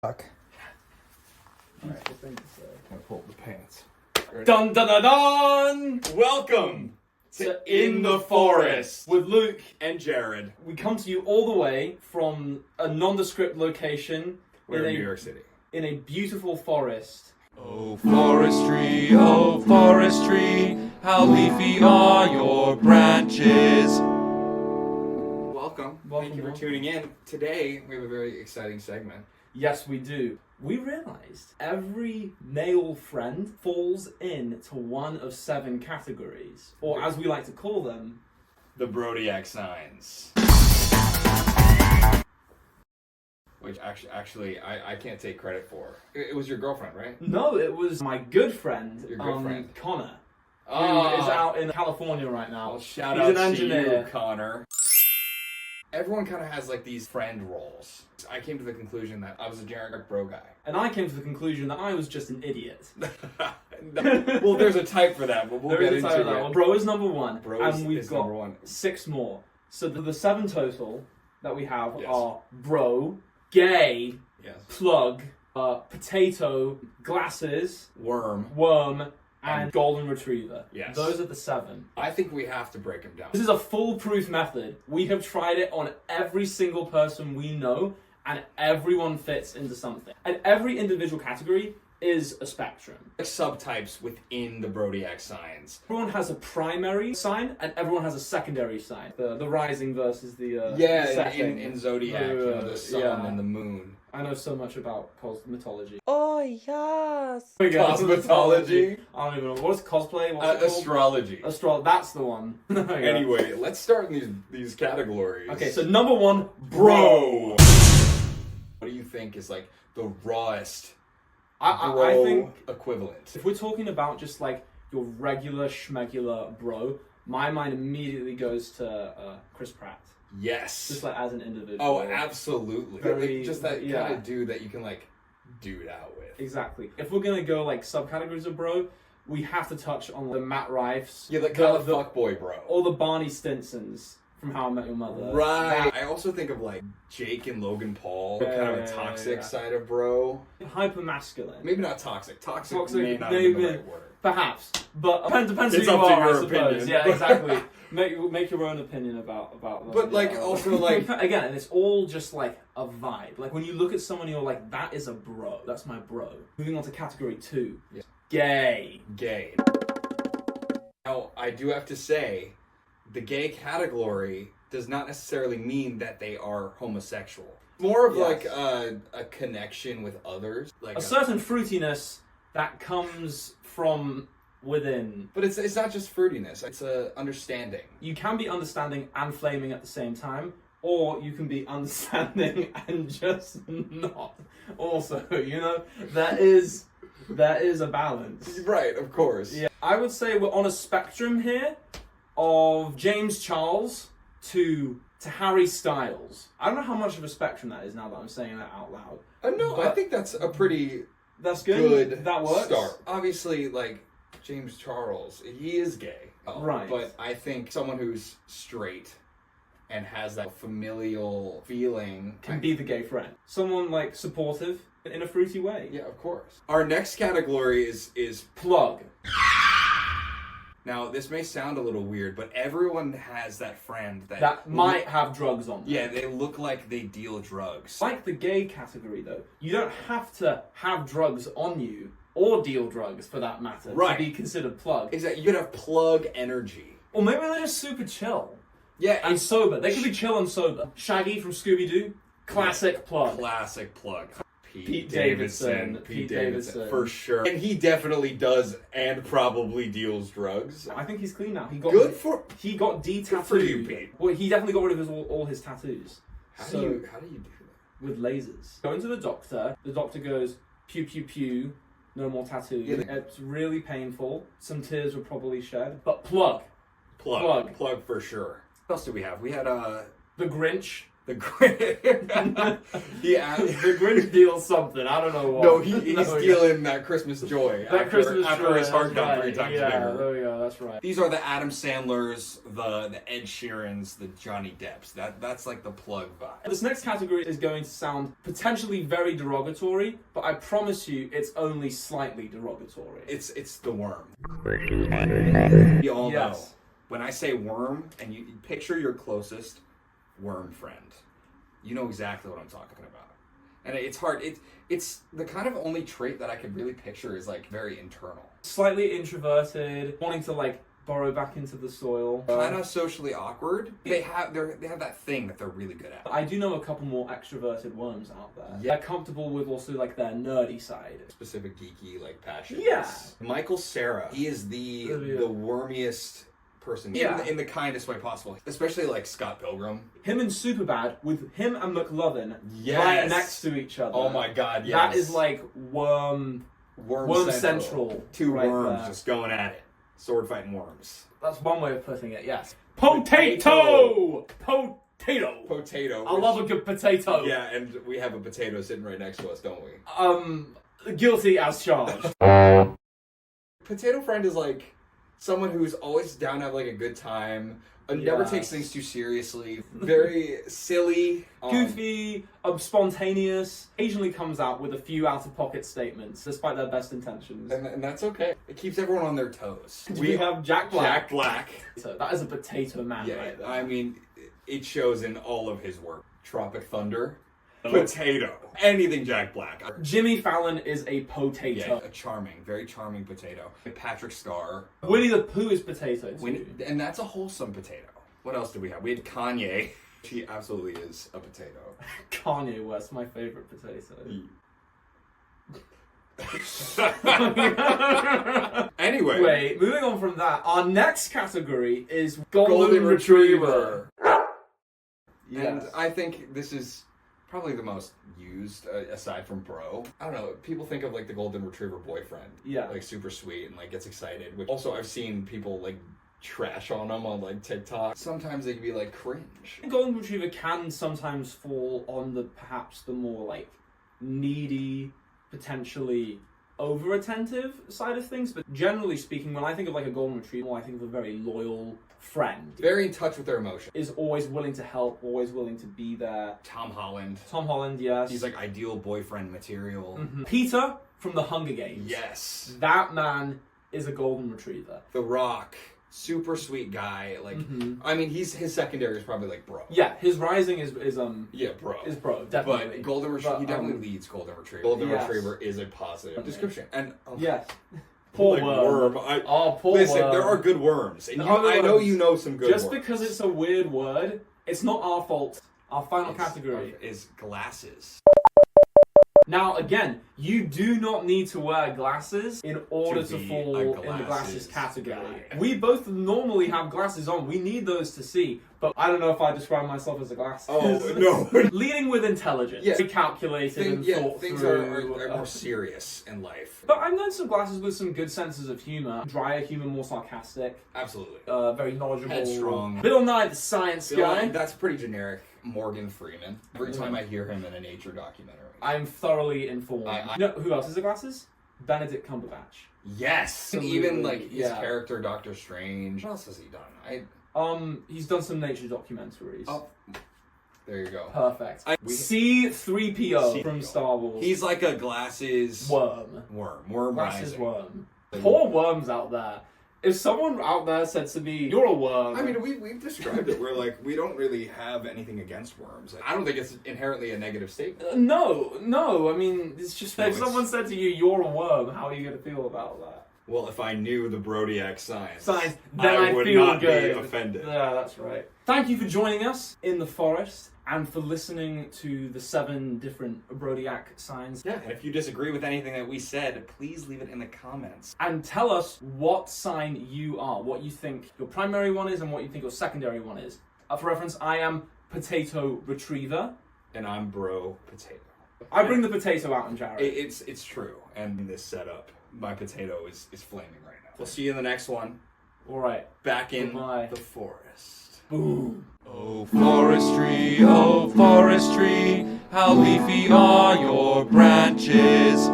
Fuck. Alright, I think so. Gonna pull up the pants. Dun dun dun dun! Welcome To In the Forest with Luke. and Jared. We come to you all the way from a nondescript location We're in New York City. in a beautiful forest. Oh forestry, how leafy are your branches? Welcome. Welcome, Thank you for welcome. tuning in. Today we have a very exciting segment. Yes, we do. We realized every male friend falls into one of 7 categories, or as we like to call them, The Brodiac Signs. Which actually I can't take credit for. It was your girlfriend, right? no, it was my good friend, Your good friend. Connor, who Oh, is out in California right now. well, shout He's out an to engineer. you, Connor. Everyone kind of has like these friend roles. I came to the conclusion that I was a generic bro guy. And I came to the conclusion that I was just an idiot. Well, there's a type for that, but we'll There get is a into type of that it. one. Bro is number 1, Bro and we've is got number 1. 6 more. So the 7 total that we have Yes. are bro, gay, Yes. plug, potato, glasses, Worm. worm, and golden retriever. Yes. Those are the 7. I think we have to break them down. This is a foolproof method. We have tried it on every single person we know, and everyone fits into something. And every individual category is a spectrum. Like subtypes within the Brodiac signs. Everyone has a primary sign, and everyone has a secondary sign. The rising versus the Yeah, setting. in Zodiac, the sun yeah. and the moon. I know so much about cosmetology. Oh yes. Cosmetology? I don't even know. What's cosplay? What's it called? Astrology. That's the one. There you go. Anyway, let's start in these categories. Okay, so number 1, bro. What do you think is like the rawest I think equivalent? if we're talking about just like your regular schmegular bro, my mind immediately goes to Chris Pratt. Yes. Just like as an individual. Oh, absolutely. Very- Like, just that yeah. kind of dude that you can like dude out with. Exactly. If we're gonna go like subcategories of bro, we have to touch on the Matt Rifes. Yeah, like kind of fuckboy bro. Or the Barney Stinsons from How I Met Your Mother. Right. I also think of like Jake and Logan Paul, kind of a toxic side of bro. Hyper masculine. Maybe not toxic. Toxic may not maybe, be the right word. Perhaps. But depends It's who you up to are, your I suppose. opinion. Yeah, exactly. Make your own opinion about them. But like also like again, and it's all just like a vibe. Like when you look at someone, you're like, that is a bro. That's my bro. Moving on to category 2. Yeah. Gay. gay. Now I do have to say, the gay category does not necessarily mean that they are homosexual. More of Yes. like a connection with others, like A certain fruitiness that comes from within. But it's not just fruitiness. It's a understanding. You can be understanding and flaming at the same time, or you can be understanding and just not. Also, you know, there is a balance. Right, of course. Yeah, I would say we're on a spectrum here of James Charles to Harry Styles. I don't know how much of a spectrum that is now that I'm saying that out loud. No, I But- think that's a pretty That's good. good That works. start. Obviously, like James Charles, he is gay. Right. But I think someone who's straight and has that familial feeling Can be the gay friend. Someone like supportive in a fruity way. Yeah, of course. Our next category is Plug. now this may sound a little weird, but everyone has that friend That might have drugs on them. Yeah, they look like they deal drugs. Like the gay category though, you don't have to have drugs on you or deal drugs for that matter Right. to be considered plug. Exactly. You could have plug energy. Or maybe they're just super chill Yeah, and sober. They could be chill and sober. Shaggy from Scooby-Doo, classic plug. classic plug. Pete Davidson. Pete Davidson, for sure. And he definitely does and probably deals drugs. I think he's clean now. He got he got Good for you, Pete. Well, he definitely got rid of all his tattoos. How do you do that? With lasers. Going to the doctor goes, pew pew pew, no more tattoos. Yeah. It's really painful. Some tears were probably shed. But plug. Plug for sure. What else do we have? We had The Grinch The Grinch. The Grinch deals something. I don't know what. No, he's stealing that Christmas joy. That Christmas after joy, his heart that's got right. 3 times Yeah, bigger. there we go. That's right. These are the Adam Sandlers, the Ed Sheerans, the Johnny Depps. That's like the plug vibe. This next category is going to sound potentially very derogatory, but I promise you, it's only slightly derogatory. It's the worm. You all know. Yes. When I say worm, and you picture your closest worm friend, you know exactly what I'm talking about. And it's hard. It's the kind of only trait that I could really picture is like very internal. Slightly introverted, wanting to like burrow back into the soil. Kind of socially awkward. They have that thing that they're really good at. I do know a couple more extroverted worms out there. Yeah. They're comfortable with also like their nerdy side. Specific geeky like passions. Yeah. Michael Cera. He is the wormiest person in the kindest way possible. Especially like Scott Pilgrim. Him and Superbad, with him and McLovin Yes. right next to each other. Oh my god, yes. That is like worm central. 2 right worms there. just going at it. Sword fighting worms. That's one way of putting it, yes. Potato! Potato. I love a good potato. Yeah, and we have a potato sitting right next to us, don't we? Guilty as charged. Potato friend is like someone who's always down to have like a good time, never takes things too seriously, very silly, Goofy, spontaneous, occasionally comes out with a few out-of-pocket statements, despite their best intentions. and that's okay. It keeps everyone on their toes. We have Jack Black. Jack Black. So that is a potato man right there. I mean, it shows in all of his work. Tropic Thunder. Potato. Anything Jack Black. Jimmy Fallon is a potato. Yeah, very charming potato. Patrick Starr. Winnie the Pooh is potato too. And that's a wholesome potato. What else did we have? We had Kanye. He absolutely is a potato. Kanye West, my favorite potato. Anyway. Wait, moving on from that, our next category is Golden Retriever. Yes. And I think this is probably the most used, aside from bro. I don't know, people think of like the Golden Retriever boyfriend. Yeah. Like super sweet and like gets excited. Also, I've seen people like trash on them on like TikTok. Sometimes they can be like cringe. Golden Retriever can sometimes fall on perhaps the more like needy, potentially over-attentive side of things, but generally speaking, when I think of like a Golden Retriever, I think of a very loyal friend. Very in touch with their emotions. Is always willing to help, always willing to be there. Tom Holland, yes. He's like ideal boyfriend material. Mm-hmm. Peter from the Hunger Games. Yes. That man is a Golden Retriever. The Rock. Super sweet guy. Like, I mean, his secondary is probably like bro. Yeah, his rising is bro. Is bro, definitely. But Golden Retriever, he definitely leads Golden Retriever. Golden Retriever is a positive description. And yes. Poor like worm. Poor Listen, there are good worms. And I know you know some good worms. Just because it's a weird word, it's not our fault. Our final category is glasses. Now, again, you do not need to wear glasses in order to fall in the glasses category. We both normally have glasses on. We need those to see. But I don't know if I describe myself as a glasses. Oh, no. Leading with intelligence. Yes. Calculated and thought things through. are more serious in life. But I've known some glasses with some good senses of humor. Drier humor, more sarcastic. Absolutely. Very knowledgeable. Headstrong. Bill Nye, the science guy. That's pretty generic. Morgan Freeman. Every time I hear him in a nature documentary. I'm thoroughly informed. You know who else has the glasses? Benedict Cumberbatch. Yes. Absolutely. Even like his character, Doctor Strange. What else has he done? He's done some nature documentaries. Oh, there you go. Perfect. C-3PO from Star Wars. He's like a glasses worm. Glasses rising. Worm. Poor worms out there. If someone out there said to me, "You're a worm," I mean, we've described it. We're like, we don't really have anything against worms. I don't think it's inherently a negative statement. No. I mean, it's just if someone said to you, "You're a worm," how are you going to feel about that? Well, if I knew the Brodiac signs, then I would feel not good. be offended. Yeah, that's right. Thank you for joining us in the forest and for listening to the 7 different Brodiac signs. Yeah, and if you disagree with anything that we said, please leave it in the comments. And tell us what sign you are, what you think your primary one is and what you think your secondary one is. For reference, I am Potato Retriever. And I'm Bro Potato. I bring the potato out in Jared. It's true. And in this setup, my potato is flaming right now. We'll see you in the next one. All right. Back in the forest. Boom. Oh forestry, how leafy are your branches.